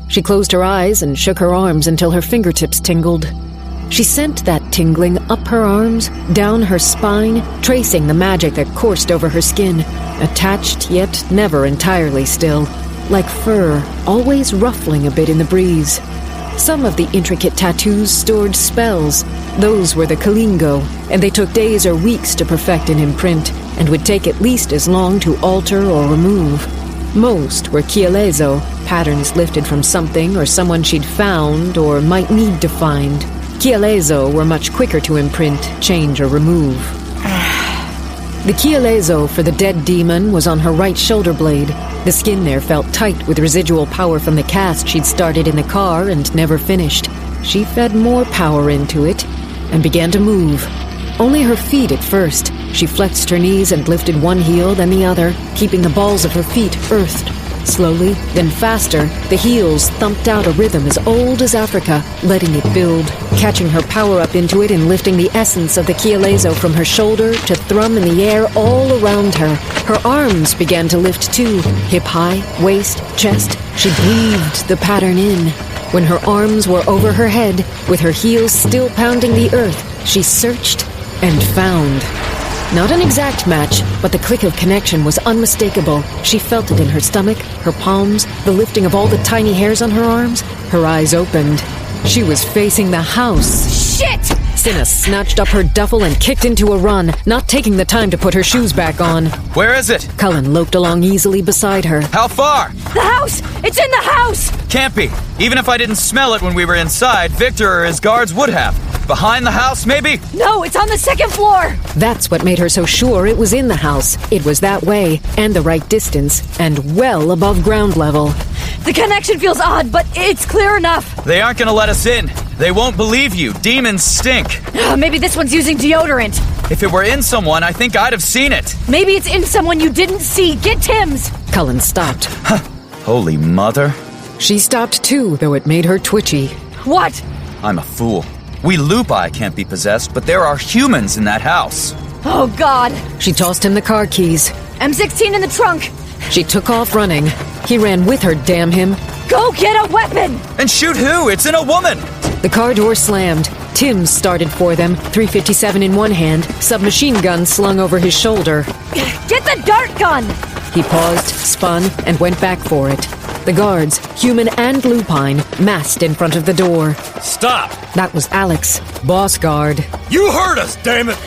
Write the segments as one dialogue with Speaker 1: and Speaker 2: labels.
Speaker 1: She closed her eyes and shook her arms until her fingertips tingled. She sent that tingling up her arms, down her spine, tracing the magic that coursed over her skin, attached yet never entirely still, like fur, always ruffling a bit in the breeze. Some of the intricate tattoos stored spells. Those were the Kalingo, and they took days or weeks to perfect an imprint, and would take at least as long to alter or remove. Most were Kielezo, patterns lifted from something or someone she'd found or might need to find. Kielezo were much quicker to imprint, change, or remove. The Kielezo for the dead demon was on her right shoulder blade. The skin there felt tight with residual power from the cast she'd started in the car and never finished. She fed more power into it and began to move. Only her feet at first. She flexed her knees and lifted one heel, then the other, keeping the balls of her feet earthed. Slowly, then faster, the heels thumped out a rhythm as old as Africa, letting it build, catching her power up into it and lifting the essence of the Kielezo from her shoulder to thrum in the air all around her. Her arms began to lift too, hip high, waist, chest. She breathed the pattern in. When her arms were over her head, with her heels still pounding the earth, she searched and found. Not an exact match, but the click of connection was unmistakable. She felt it in her stomach, her palms, the lifting of all the tiny hairs on her arms. Her eyes opened. She was facing the house.
Speaker 2: Shit!
Speaker 1: Cynna snatched up her duffel and kicked into a run, not taking the time to put her shoes back on.
Speaker 3: Where is it?
Speaker 1: Cullen loped along easily beside her.
Speaker 3: How far?
Speaker 2: The house! It's in the house!
Speaker 3: Can't be. Even if I didn't smell it when we were inside, Victor or his guards would have. Behind the house, maybe?
Speaker 2: No, it's on the second floor!
Speaker 1: That's what made her so sure it was in the house. It was that way, and the right distance, and well above ground level.
Speaker 2: The connection feels odd, but it's clear enough.
Speaker 3: They aren't gonna let us in. They won't believe you. Demons stink.
Speaker 2: Maybe this one's using deodorant.
Speaker 3: If it were in someone, I think I'd have seen it.
Speaker 2: Maybe it's in someone you didn't see. Get Tim's!
Speaker 1: Cullen stopped.
Speaker 3: Holy mother.
Speaker 1: She stopped too, though it made her twitchy.
Speaker 2: What?
Speaker 3: I'm a fool. We Lupi can't be possessed, but there are humans in that house.
Speaker 2: Oh, God.
Speaker 1: She tossed him the car keys.
Speaker 2: M16 in the trunk.
Speaker 1: She took off running. He ran with her, damn him.
Speaker 2: Go get a weapon!
Speaker 3: And shoot who? It's in a woman!
Speaker 1: The car door slammed. Tim started for them, .357 in one hand, submachine gun slung over his shoulder.
Speaker 2: Get the dart gun!
Speaker 1: He paused, spun, and went back for it. The guards, human and lupine, massed in front of the door.
Speaker 4: Stop!
Speaker 1: That was Alex, boss guard.
Speaker 4: You heard us, damn it!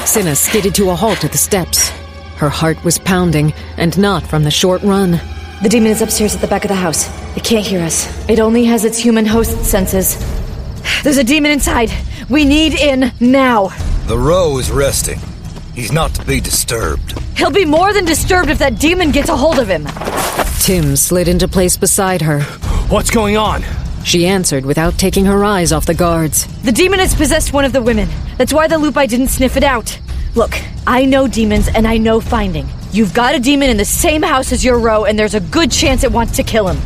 Speaker 1: Cynna skidded to a halt at the steps. Her heart was pounding, and not from the short run.
Speaker 2: The demon is upstairs at the back of the house. It can't hear us. It only has its human host senses. There's a demon inside. We need in now.
Speaker 4: The row is resting. He's not to be disturbed.
Speaker 2: He'll be more than disturbed if that demon gets a hold of him.
Speaker 1: Tim slid into place beside her.
Speaker 4: What's going on?
Speaker 1: She answered without taking her eyes off the guards.
Speaker 2: The demon has possessed one of the women. That's why the Lupi didn't sniff it out. Look, I know demons and I know finding. You've got a demon in the same house as your row, and there's a good chance it wants to kill him.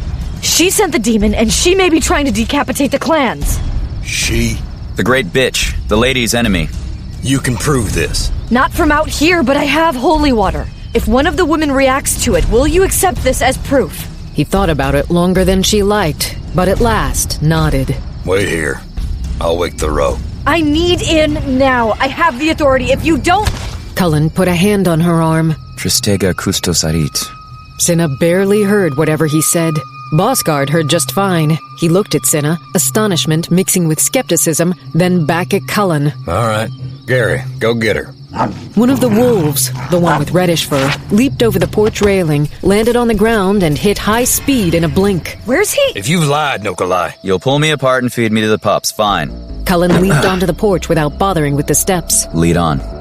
Speaker 2: She sent the demon, and she may be trying to decapitate the clans.
Speaker 4: She?
Speaker 3: The great bitch, the lady's enemy.
Speaker 4: You can prove this.
Speaker 2: Not from out here, but I have holy water. If one of the women reacts to it, will you accept this as proof?
Speaker 1: He thought about it longer than she liked, but at last nodded.
Speaker 4: Wait here. I'll wake the row.
Speaker 2: I need in now. I have the authority. If you don't...
Speaker 1: Cullen put a hand on her arm.
Speaker 3: Tristega custosarit.
Speaker 1: Cynna barely heard whatever he said. Boss guard heard just fine. He looked at Cynna, astonishment mixing with skepticism, then back at Cullen.
Speaker 4: All right. Gary, go get her.
Speaker 1: One of the wolves, the one with reddish fur, leaped over the porch railing, landed on the ground, and hit high speed in a blink.
Speaker 2: Where's he?
Speaker 4: If you've lied, Nokolai.
Speaker 3: You'll pull me apart and feed me to the pups, fine.
Speaker 1: Cullen leaped onto the porch without bothering with the steps.
Speaker 3: Lead on.